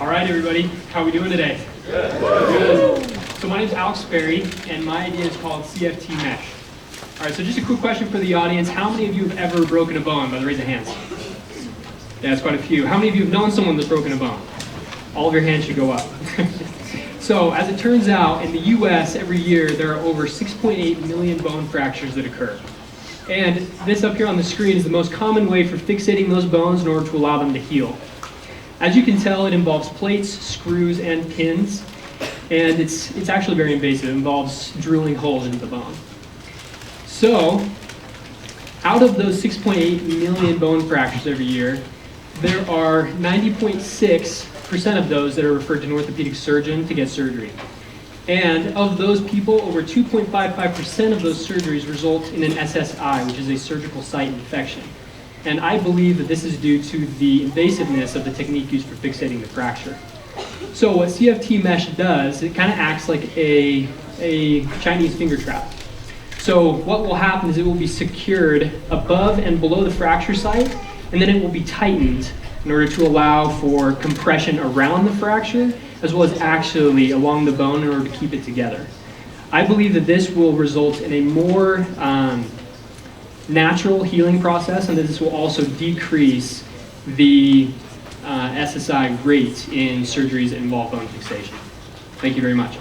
All right, everybody, how are we doing today? Good. So my name is Alex Berry, and my idea is called CFT Mesh. All right, so just a quick question for the audience. How many of you have ever broken a bone? By the raise of hands. Yeah, it's quite a few. How many of you have known someone that's broken a bone? All of your hands should go up. So as it turns out, in the US, every year, there are over 6.8 million bone fractures that occur. And this up here on the screen is the most common way for fixating those bones in order to allow them to heal. As you can tell, it involves plates, screws, and pins. And it's actually very invasive. It involves drilling holes into the bone. So, out of those 6.8 million bone fractures every year, there are 90.6% of those that are referred to an orthopedic surgeon to get surgery. And of those people, over 2.55% of those surgeries result in an SSI, which is a surgical site infection. And I believe that this is due to the invasiveness of the technique used for fixating the fracture. So what CFT mesh does, it kind of acts like a Chinese finger trap. So what will happen is it will be secured above and below the fracture site, and then it will be tightened in order to allow for compression around the fracture, as well as actually along the bone in order to keep it together. I believe that this will result in a more natural healing process, and that this will also decrease the SSI rate in surgeries that involve bone fixation. Thank you very much.